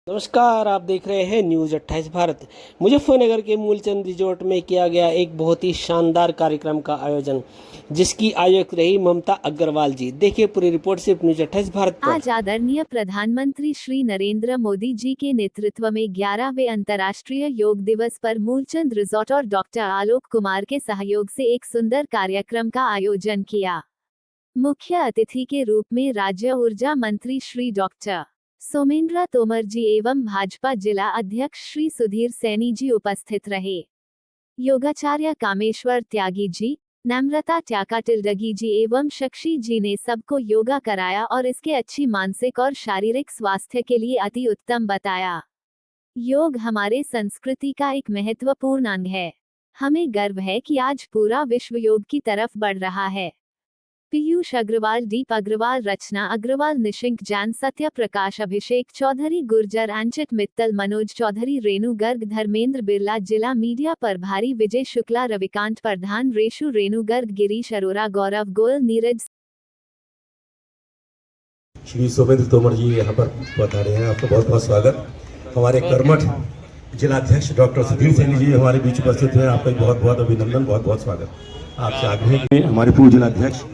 नमस्कार, आप देख रहे हैं न्यूज़ 28 भारत। मुजफ्फरनगर के मूलचंद रिजॉर्ट में किया गया एक बहुत ही शानदार कार्यक्रम का आयोजन, जिसकी आयोजक रही ममता अग्रवाल जी। देखिए पूरी रिपोर्ट सिर्फ न्यूज़ 28 भारत पर। आज आदरणीय प्रधानमंत्री श्री नरेंद्र मोदी जी के नेतृत्व में 11वें अंतर्राष्ट्रीय योग दिवस पर मूलचंद रिजॉर्ट और डॉक्टर आलोक कुमार के सहयोग से एक सुंदर कार्यक्रम का आयोजन किया। मुख्य अतिथि के रूप में राज्य ऊर्जा मंत्री श्री डॉक्टर सोमेंद्र तोमर जी एवं भाजपा जिला अध्यक्ष श्री सुधीर सैनी जी उपस्थित रहे। योगाचार्य कामेश्वर त्यागी जी, नम्रता ट्याकाटिलडगी जी एवं शक्षी जी ने सबको योगा कराया और इसके अच्छी मानसिक और शारीरिक स्वास्थ्य के लिए अति उत्तम बताया। योग हमारे संस्कृति का एक महत्वपूर्ण अंग है। हमें गर्व है कि आज पूरा विश्व योग की तरफ बढ़ रहा है। पीयूष अग्रवाल, दीप अग्रवाल, रचना अग्रवाल, निशिंक जैन, सत्य प्रकाश, अभिषेक चौधरी, गुर्जर, अंचित मित्तल, मनोज चौधरी, रेणु गर्ग, धर्मेंद्र बिरला, जिला मीडिया प्रभारी विजय शुक्ला, रविकांत प्रधान, रेशु, रेणु गर्ग, गिरीश अरोरा, गौरव गोयल, नीरज। श्री सोमेंद्र तोमर जी यहाँ पर पधारे हैं, आपका बहुत बहुत स्वागत। हमारे कर्मठ जिलाध्यक्ष डॉक्टर सुधीर सैनी जी हमारे बीच उपस्थित हैं, आपका बहुत बहुत अभिनंदन, बहुत बहुत स्वागत। आपसे आग्रह है हमारे पूर्व जिलाध्यक्ष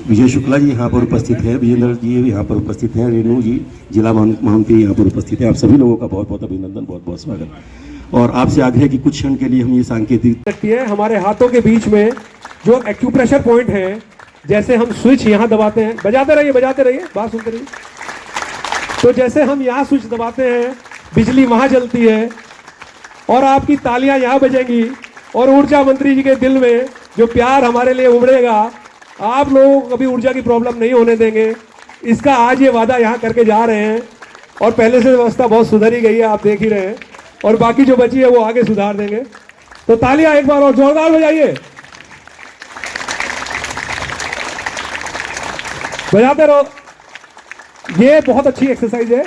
विजय शुक्ला जी यहाँ पर उपस्थित है, विजेंद्र जी यहाँ पर उपस्थित हैं, रेणु जी जिला महामंत्री यहाँ पर उपस्थित है। आप सभी लोगों का बहुत बहुत अभिनंदन, बहुत बहुत स्वागत। और आपसे आग्रह कि कुछ क्षण के लिए हम ये सांकेतिक सकती है। हमारे हाथों के बीच में जो एक्यूप्रेशर पॉइंट है, जैसे हम स्विच यहाँ दबाते हैं, बजाते रहिए, बात सुनते रहिए। तो जैसे हम यहाँ स्विच दबाते हैं, बिजली वहाँ जलती है और आपकी तालियां यहाँ बजेंगी और ऊर्जा मंत्री जी के दिल में जो प्यार हमारे लिए उमड़ेगा, आप लोगों को कभी ऊर्जा की प्रॉब्लम नहीं होने देंगे। इसका आज ये वादा यहाँ करके जा रहे हैं और पहले से व्यवस्था बहुत सुधर ही गई है, आप देख ही रहे हैं, और बाकी जो बची है वो आगे सुधार देंगे। तो तालियां एक बार और जोरदार बजाइए, बजाते रहो। ये बहुत अच्छी एक्सरसाइज है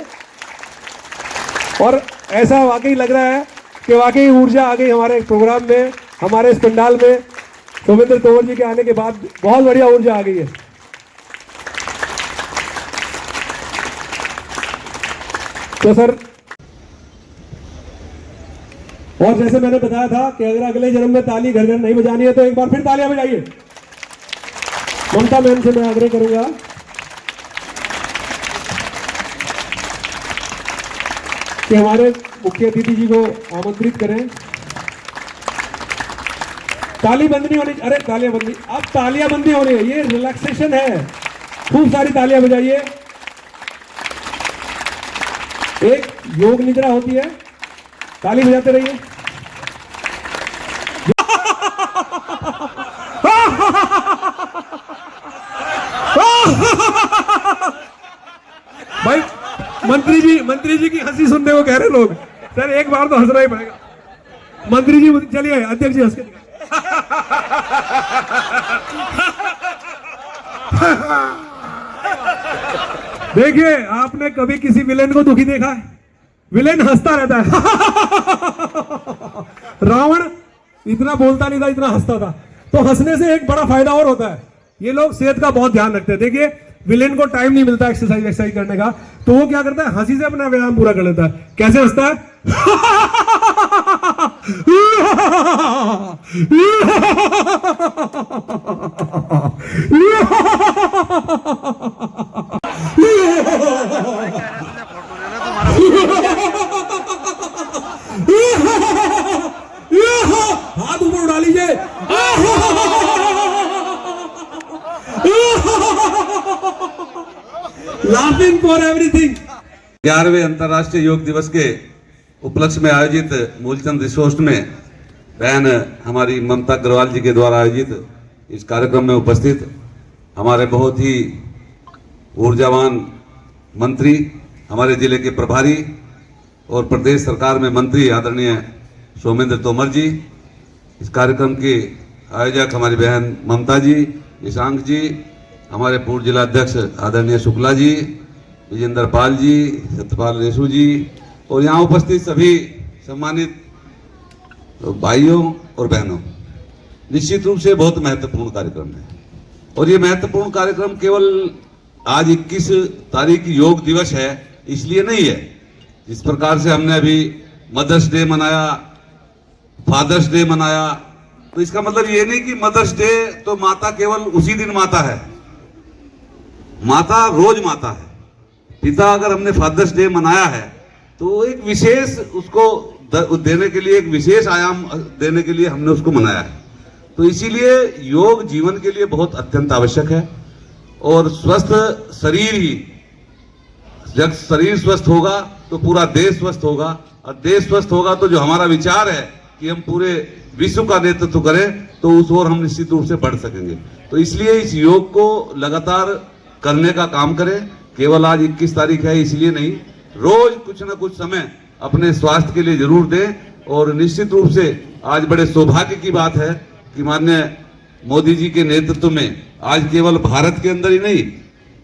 और ऐसा वाकई लग रहा है कि वाकई ऊर्जा आ गई हमारे प्रोग्राम में, हमारे इस पंडाल में। सोमेंद्र तोमर जी के आने के बाद बहुत बढ़िया ऊर्जा आ गई है। तो सर, और जैसे मैंने बताया था कि अगर अगले जन्म में ताली घर घर नहीं बजानी है तो एक बार फिर तालियां बजाइए। ममता मैम से मैं आग्रह करूंगा कि हमारे मुख्य अतिथि जी को आमंत्रित करें। ताली बंद नहीं होनी, अरे तालियां बंदी, अब तालियां बंद नहीं हो रही है, ये रिलैक्सेशन है। खूब सारी तालियां बजाइए। एक योग निद्रा होती है, ताली बजाते रहिए। भाई मंत्री जी की हंसी सुनने को कह रहे लोग, सर एक बार तो हंसना ही पड़ेगा। मंत्री जी चलिए, अध्यक्ष जी हंस के देखिए, आपने कभी किसी विलेन को दुखी देखा है? विलेन हंसता रहता है। रावण इतना बोलता नहीं था, इतना हंसता था। तो हंसने से एक बड़ा फायदा और होता है, ये लोग सेहत का बहुत ध्यान रखते हैं। देखिए, विलेन को टाइम नहीं मिलता एक्सरसाइज करने का, तो वो क्या करता है, हंसी से अपना व्यायाम पूरा कर लेता है। कैसे हंसता है? हाथ ऊपर उड़ा लीजिए। Laughing for everything। 11वें अंतर्राष्ट्रीय योग दिवस के उपलक्ष्य में आयोजित मूलचंद रिसोर्ट में बहन हमारी ममता अग्रवाल जी के द्वारा आयोजित इस कार्यक्रम में उपस्थित हमारे बहुत ही ऊर्जावान मंत्री, हमारे जिले के प्रभारी और प्रदेश सरकार में मंत्री आदरणीय सोमेंद्र तोमर जी, इस कार्यक्रम के आयोजक हमारी बहन ममता जी, ईशांक जी, हमारे पूर्व जिला अध्यक्ष आदरणीय शुक्ला जी, विजेंद्र पाल जी, सत्यपाल रेशु जी और यहाँ उपस्थित सभी सम्मानित भाइयों और बहनों। निश्चित रूप से बहुत महत्वपूर्ण कार्यक्रम है और ये महत्वपूर्ण कार्यक्रम केवल आज 21 तारीख योग दिवस है इसलिए नहीं है। जिस प्रकार से हमने अभी मदर्स डे मनाया, फादर्स डे मनाया, तो इसका मतलब ये नहीं कि मदर्स डे तो माता केवल उसी दिन माता है। माता रोज माता है। पिता अगर हमने फादर्स डे मनाया है तो एक विशेष उसको देने के लिए, एक विशेष आयाम देने के लिए हमने उसको मनाया है। तो इसीलिए योग जीवन के लिए बहुत अत्यंत आवश्यक है। और स्वस्थ शरीर ही, जब शरीर स्वस्थ होगा तो पूरा देश स्वस्थ होगा, और देश स्वस्थ होगा तो जो हमारा विचार है कि हम पूरे विश्व का नेतृत्व करें तो उस ओर हम निश्चित रूप से बढ़ सकेंगे। तो इसलिए इस योग को लगातार करने का काम करें। केवल आज 21 तारीख है इसलिए नहीं, रोज कुछ ना कुछ समय अपने स्वास्थ्य के लिए जरूर दें। और निश्चित रूप से आज बड़े सौभाग्य की बात है कि माननीय मोदी जी के नेतृत्व में आज केवल भारत के अंदर ही नहीं,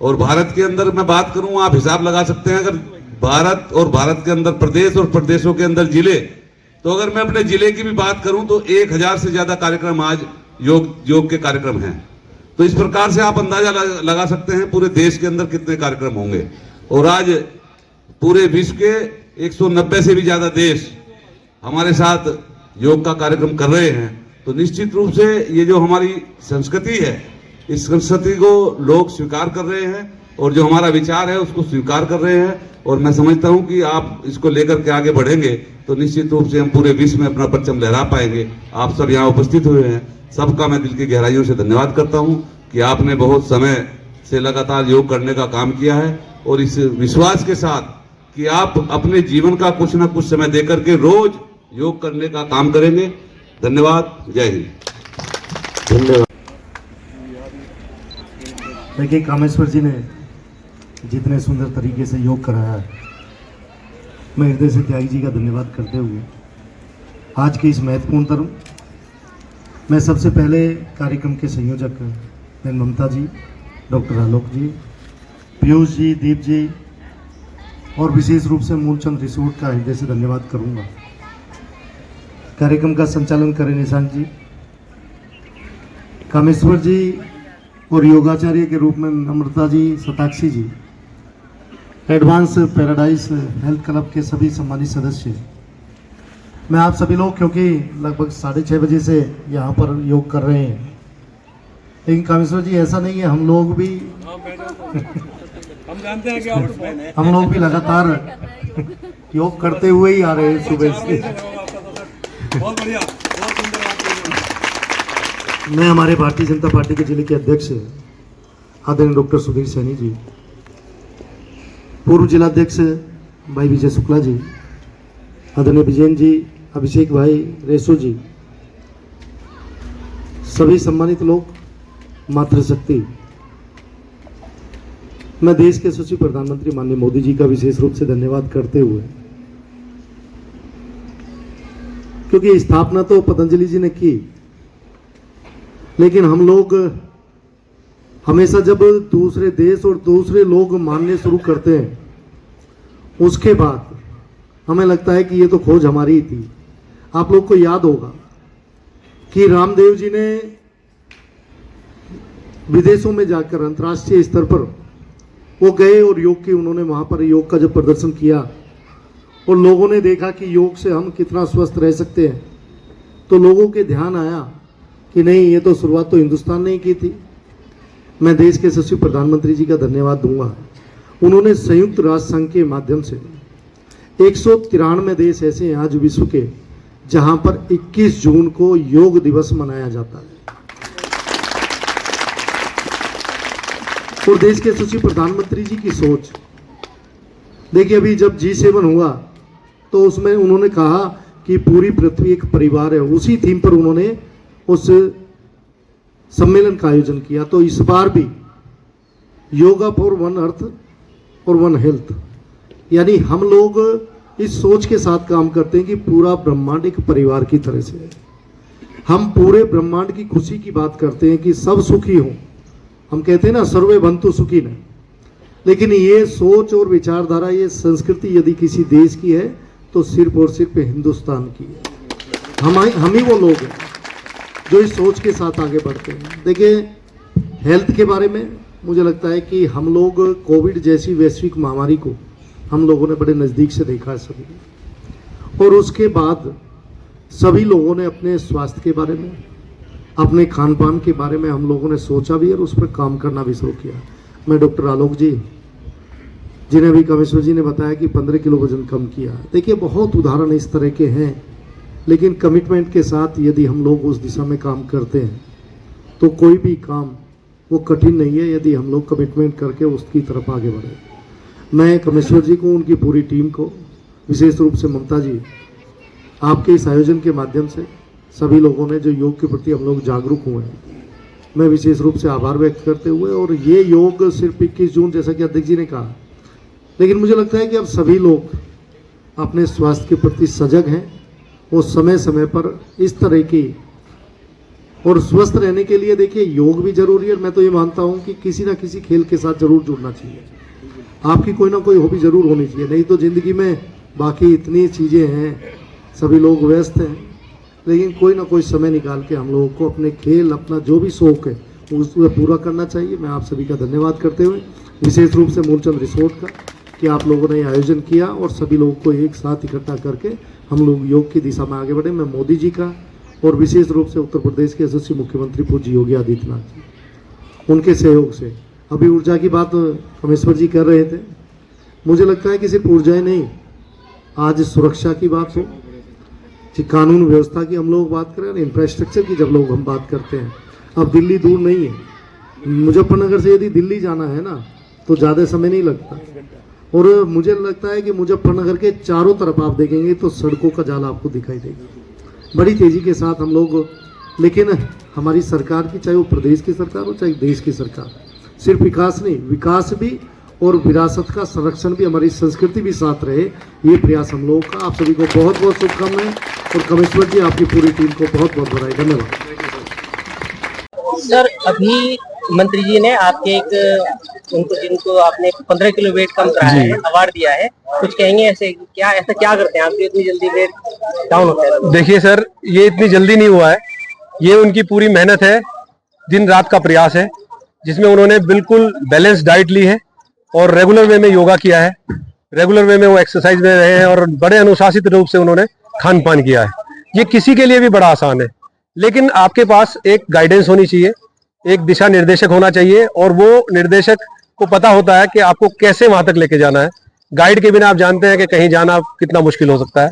और भारत के अंदर मैं बात करूं, आप हिसाब लगा सकते हैं, अगर भारत और भारत के अंदर प्रदेश और प्रदेशों के अंदर जिले, तो अगर मैं अपने जिले की भी बात करूं तो 1000 से ज्यादा कार्यक्रम आज योग के कार्यक्रम हैं। तो इस प्रकार से आप अंदाजा लगा सकते हैं पूरे देश के अंदर कितने कार्यक्रम होंगे। और आज पूरे विश्व के 190 से भी ज्यादा देश हमारे साथ योग का कार्यक्रम कर रहे हैं। तो निश्चित रूप से ये जो हमारी संस्कृति है, इस संस्कृति को लोग स्वीकार कर रहे हैं और जो हमारा विचार है उसको स्वीकार कर रहे हैं। और मैं समझता हूं कि आप इसको लेकर के आगे बढ़ेंगे तो निश्चित रूप से हम पूरे विश्व में अपना परचम लहरा पाएंगे। आप सब यहाँ उपस्थित हुए हैं, सबका मैं दिल की गहराइयों से धन्यवाद करता हूं कि आपने बहुत समय से लगातार योग करने का काम किया है, और इस विश्वास के साथ कि आप अपने जीवन का कुछ ना कुछ समय देकर के रोज योग करने का काम करेंगे। धन्यवाद। जय हिंद। धन्यवाद। देखिए, कामेश्वर जी ने जितने सुंदर तरीके से योग कराया है, मैं हृदय से त्यागी जी का धन्यवाद करते हुए आज के इस महत्वपूर्ण तरह मैं सबसे पहले कार्यक्रम के संयोजक बहन ममता जी, डॉक्टर आलोक जी, पीयूष जी, दीप जी और विशेष रूप से मूलचंद रिसोर्ट का हृदय से धन्यवाद करूंगा। कार्यक्रम का संचालन करें निशांत जी, कामेश्वर जी और योगाचार्य के रूप में नम्रता जी, सताक्षी जी, एडवांस पैराडाइज हेल्थ क्लब के सभी सम्मानित सदस्य, मैं आप सभी लोग, क्योंकि लगभग 6:30 बजे से यहाँ पर योग कर रहे हैं, लेकिन कामेश्वर जी ऐसा नहीं है, हम लोग भी हम जानते हैं कि आप फैन हैं। हम लोग भी लगातार योग करते हुए ही आ रहे हैं सुबह से। बहुत बढ़िया, बहुत सुंदर बात। मैं हमारे भारतीय जनता पार्टी के जिले के अध्यक्ष आदरणीय डॉक्टर सुधीर सैनी जी, पूर्व जिलाध्यक्ष भाई विजय शुक्ला जी, आदरणीय विजयन जी, अभिषेक भाई, रेसो जी, सभी सम्मानित लोग, मातृशक्ति, मैं देश के यशस्वी प्रधानमंत्री माननीय मोदी जी का विशेष रूप से धन्यवाद करते हुए, क्योंकि स्थापना तो पतंजलि जी ने की, लेकिन हम लोग हमेशा जब दूसरे देश और दूसरे लोग मानने शुरू करते हैं, उसके बाद हमें लगता है कि ये तो खोज हमारी ही थी। आप लोग को याद होगा कि रामदेव जी ने विदेशों में जाकर अंतर्राष्ट्रीय स्तर पर वो गए और योग की उन्होंने वहाँ पर योग का जब प्रदर्शन किया और लोगों ने देखा कि योग से हम कितना स्वस्थ रह सकते हैं, तो लोगों के ध्यान आया कि नहीं, ये तो शुरुआत तो हिंदुस्तान ने ही की थी। मैं देश के यशस्वी प्रधानमंत्री जी का धन्यवाद दूंगा। उन्होंने संयुक्त राष्ट्र संघ के माध्यम से 193 देश ऐसे हैं आज विश्व के जहां पर 21 जून को योग दिवस मनाया जाता है। और देश के यशस्वी प्रधानमंत्री जी की सोच देखिए, अभी जब G7 हुआ तो उसमें उन्होंने कहा कि पूरी पृथ्वी एक परिवार है, उसी थीम पर उन्होंने उस सम्मेलन का आयोजन किया। तो इस बार भी योगा फॉर वन अर्थ और वन हेल्थ, यानी हम लोग इस सोच के साथ काम करते हैं कि पूरा ब्रह्मांड एक परिवार की तरह से है। हम पूरे ब्रह्मांड की खुशी की बात करते हैं कि सब सुखी हों, हम कहते हैं ना सर्वे भवन्तु सुखिनः, लेकिन ये सोच और विचारधारा, ये संस्कृति यदि किसी देश की है तो सिर्फ और सिर्फ हिंदुस्तान की है। हम ही वो लोग हैं जो इस सोच के साथ आगे बढ़ते हैं। देखिए, हेल्थ के बारे में मुझे लगता है कि हम लोग कोविड जैसी वैश्विक महामारी को हम लोगों ने बड़े नज़दीक से देखा है सभी, और उसके बाद सभी लोगों ने अपने स्वास्थ्य के बारे में, अपने खान पान के बारे में हम लोगों ने सोचा भी और उस पर काम करना भी शुरू किया। मैं डॉक्टर आलोक जी, जिन्हें अभी कामेश्वर जी ने बताया कि 15 किलो वजन कम किया, देखिए बहुत उदाहरण इस तरह के हैं, लेकिन कमिटमेंट के साथ यदि हम लोग उस दिशा में काम करते हैं तो कोई भी काम वो कठिन नहीं है, यदि हम लोग कमिटमेंट करके उसकी तरफ आगे बढ़े। मैं कामेश्वर जी को, उनकी पूरी टीम को, विशेष रूप से ममता जी, आपके इस आयोजन के माध्यम से सभी लोगों ने जो योग के प्रति हम लोग जागरूक हुए हैं, मैं विशेष रूप से आभार व्यक्त करते हुए, और ये योग सिर्फ 21 जून जैसा कि अध्यक्ष जी ने कहा, लेकिन मुझे लगता है कि अब सभी लोग अपने स्वास्थ्य के प्रति सजग हैं और समय समय पर इस तरह की, और स्वस्थ रहने के लिए देखिए योग भी जरूरी है। मैं तो ये मानता हूँ कि किसी ना किसी खेल के साथ जरूर जुड़ना चाहिए, आपकी कोई ना कोई हॉबी जरूर होनी चाहिए, नहीं तो ज़िंदगी में बाकी इतनी चीज़ें हैं, सभी लोग व्यस्त हैं, लेकिन कोई ना कोई समय निकाल के हम लोगों को अपने खेल, अपना जो भी शौक है उसको पूरा करना चाहिए। मैं आप सभी का धन्यवाद करते हुए, विशेष रूप से मूलचंद रिसोर्ट का, कि आप लोगों ने आयोजन किया और सभी लोगों को एक साथ इकट्ठा करके हम लोग योग की दिशा में आगे बढ़े। मैं मोदी जी का और विशेष रूप से उत्तर प्रदेश के यशस्वी मुख्यमंत्री पूज्य योगी आदित्यनाथ जी, उनके सहयोग से, अभी ऊर्जा की बात कामेश्वर जी कर रहे थे, मुझे लगता है कि सिर्फ ऊर्जा ही नहीं, आज सुरक्षा की बात हो, कानून व्यवस्था की हम लोग बात करें, इंफ्रास्ट्रक्चर की जब लोग हम बात करते हैं, अब दिल्ली दूर नहीं है, मुजफ्फरनगर से यदि दिल्ली जाना है ना तो ज़्यादा समय नहीं लगता, और मुझे लगता है कि मुजफ्फरनगर के चारों तरफ आप देखेंगे तो सड़कों का जाल आपको दिखाई देगा बड़ी तेज़ी के साथ हम लोग। लेकिन हमारी सरकार की, चाहे वो प्रदेश की सरकार हो चाहे देश की सरकार, सिर्फ विकास नहीं, विकास भी और विरासत का संरक्षण भी, हमारी संस्कृति भी साथ रहे, ये प्रयास हम लोगों का। आप सभी को बहुत बहुत शुभकामनाएं, और कामेश्वर जी आपकी पूरी टीम को बहुत बहुत बधाई, धन्यवाद। सर, अभी मंत्री जी ने आपके जिनको आपने 15 किलो वेट कम कराया है, अवार्ड दिया है, कुछ कहेंगे ऐसे क्या करते हैं आप इतनी जल्दी वेट डाउन होता है? देखिए सर, ये इतनी जल्दी नहीं हुआ है, ये उनकी पूरी मेहनत है, दिन रात का प्रयास है, जिसमें उन्होंने बिल्कुल बैलेंस डाइट ली है और रेगुलर वे में योगा किया है, रेगुलर वे में वो एक्सरसाइज में रहे हैं, और बड़े अनुशासित रूप से उन्होंने खान पान किया है। ये किसी के लिए भी बड़ा आसान है, लेकिन आपके पास एक गाइडेंस होनी चाहिए, एक दिशा निर्देशक होना चाहिए, और वो निर्देशक को पता होता है कि आपको कैसे वहां तक लेके जाना है। गाइड के बिना आप जानते हैं कि कहीं जाना कितना मुश्किल हो सकता है।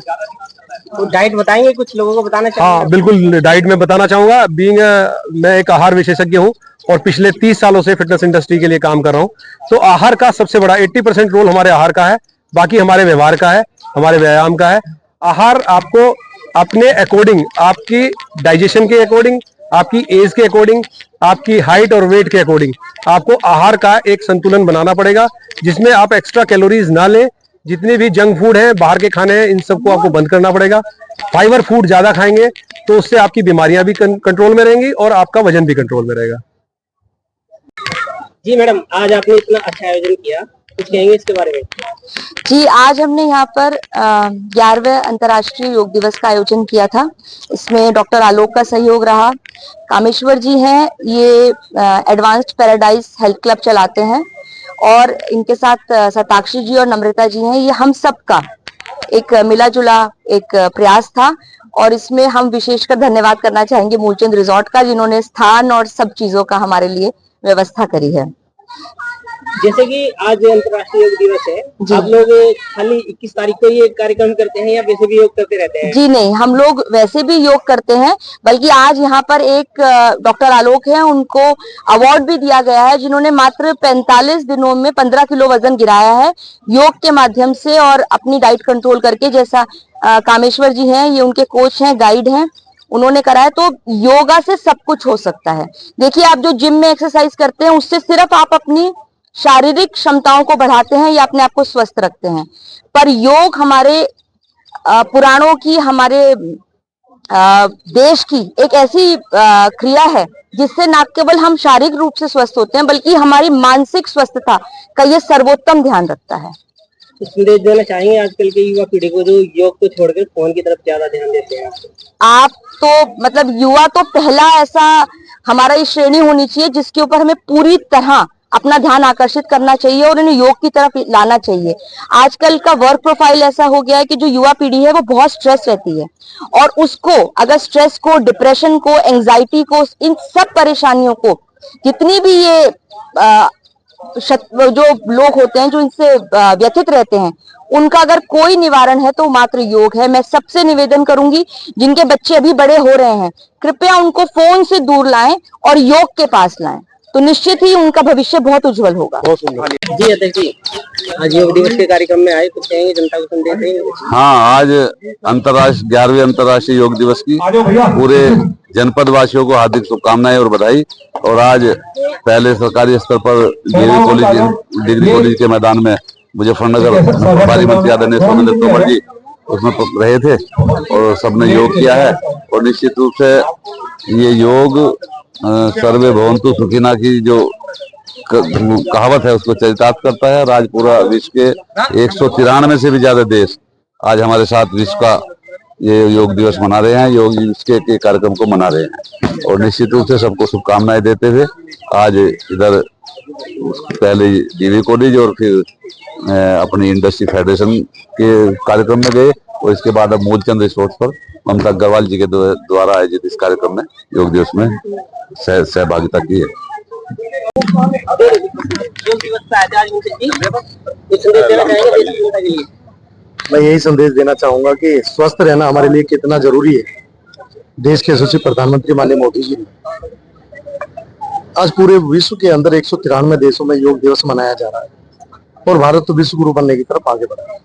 तो डाइट बताएंगे, कुछ लोगों को बताना चाहिए? हाँ बिल्कुल, डाइट में बताना चाहूंगा। मैं एक आहार विशेषज्ञ हूँ और पिछले 30 सालों से फिटनेस इंडस्ट्री के लिए काम कर रहा हूँ। तो आहार का सबसे बड़ा 80% रोल हमारे आहार का है, बाकी हमारे व्यवहार का है, हमारे व्यायाम का है। आहार आपको अपने अकॉर्डिंग, आपकी डाइजेशन के अकॉर्डिंग, आपकी एज के अकॉर्डिंग, आपकी हाइट और वेट के अकॉर्डिंग आपको आहार का एक संतुलन बनाना पड़ेगा, जिसमें आप एक्स्ट्रा कैलोरीज ना लें। जितने भी जंक फूड हैं, बाहर के खाने हैं, इन सबको आपको बंद करना पड़ेगा। फाइबर फूड ज्यादा खाएंगे तो उससे आपकी बीमारियां भी कंट्रोल में रहेंगी और आपका वजन भी कंट्रोल में रहेगा। जी मैडम, आज आपने इतना अच्छा आयोजन किया, कुछ कहेंगे इसके बारे में? जी, आज हमने यहाँ पर 11वें अंतर्राष्ट्रीय योग दिवस का आयोजन किया था। इसमें डॉक्टर आलोक का सहयोग रहा। कामेश्वर जी हैं, ये एडवांस्ड पैराडाइज हेल्थ क्लब चलाते हैं, और इनके साथ सताक्षी जी और नम्रता जी हैं। ये हम सबका एक मिला जुला एक प्रयास था, और इसमें हम विशेषकर धन्यवाद करना चाहेंगे मूलचंद रिजॉर्ट का, जिन्होंने स्थान और सब चीजों का हमारे लिए व्यवस्था करी है। जैसे कि आज अंतर्राष्ट्रीय योग दिवस है, आप लोग खाली 21 तारीख को ये कार्यक्रम करते हैं या वैसे भी योग करते रहते हैं? जी नहीं, हम लोग वैसे भी योग करते हैं, बल्कि आज यहाँ पर एक डॉक्टर आलोक हैं, उनको अवार्ड भी दिया गया है, जिन्होंने मात्र 45 दिनों में 15 किलो वजन गिराया है योग के माध्यम से और अपनी डाइट कंट्रोल करके। जैसा कामेश्वर जी हैं, ये उनके कोच हैं, गाइड हैं, उन्होंने कराया। तो योगा से सब कुछ हो सकता है। देखिए, आप जो जिम में एक्सरसाइज करते हैं, उससे सिर्फ आप अपनी शारीरिक क्षमताओं को बढ़ाते हैं या अपने आप को स्वस्थ रखते हैं, पर योग हमारे पुराणों की, हमारे देश की एक ऐसी क्रिया है जिससे न केवल हम शारीरिक रूप से स्वस्थ होते हैं, बल्कि हमारी मानसिक स्वस्थता का ये सर्वोत्तम ध्यान रखता है। संदेश देना चाहेंगे आजकल की युवा पीढ़ी को, जो योग को छोड़कर फोन की तरफ ज्यादा ध्यान देते हैं? आप तो मतलब युवा तो पहला ऐसा हमारा ये श्रेणी होनी चाहिए जिसके ऊपर हमें पूरी तरह अपना ध्यान आकर्षित करना चाहिए और उन्हें योग की तरफ लाना चाहिए। आजकल का वर्क प्रोफाइल ऐसा हो गया है कि जो युवा पीढ़ी है वो बहुत स्ट्रेस रहती है, और उसको अगर स्ट्रेस को, डिप्रेशन को, एंजाइटी को, इन सब परेशानियों को, जितनी भी ये जो लोग होते हैं जो इनसे व्यथित रहते हैं, उनका अगर कोई निवारण है तो मात्र योग है। मैं सबसे निवेदन करूंगी, जिनके बच्चे अभी बड़े हो रहे हैं, कृपया उनको फोन से दूर लाएं और योग के पास लाएं, तो निश्चित ही उनका भविष्य बहुत उज्जवल होगा। जी अध्यक्ष जी, आज योग दिवस के कार्यक्रम में आए, कुछ कहेंगे जनता को संदेश देंगे? हाँ, आज 11वीं अंतर्राष्ट्रीय योग दिवस की पूरे जनपद वासियों को हार्दिक शुभकामनाएं और बधाई। और आज पहले सरकारी स्तर पर डिग्री कॉलेज के मैदान में मुजफ्फरनगर प्रभारी मंत्री आदरणीय सोमेंद्र तोमर जी उसमें रहे थे और सबने योग किया है। और निश्चित रूप से ये योग सर्वे भवन्तु सुखिना की जो कहावत है उसको चरितार्थ करता है। आज पूरा विश्व के 193 से भी ज्यादा देश आज हमारे साथ विश्व का ये योग दिवस मना रहे हैं, योग दिवस के कार्यक्रम को मना रहे हैं। और निश्चित रूप से सबको शुभकामनाएं देते हुए आज इधर पहले डीवी कॉलेज और फिर अपनी इंडस्ट्री फेडरेशन के कार्यक्रम में गए और इसके बाद अब मूलचंद रिसोर्ट पर ममता अग्रवाल जी के द्वारा आयोजित इस कार्यक्रम में योग दिवस में सहभागिता की है। योग दिवस पे आज मूलचंद जी कुछ संदेश देना चाहेंगे देश की जनता के लिए? मैं यही संदेश देना चाहूंगा कि स्वस्थ रहना हमारे लिए कितना जरूरी है। देश के यशस्वी प्रधानमंत्री माननीय मोदी जी ने आज पूरे विश्व के अंदर 193 देशों में योग दिवस मनाया जा रहा है और भारत तो विश्व गुरु बनने की तरफ आगे बढ़ा है।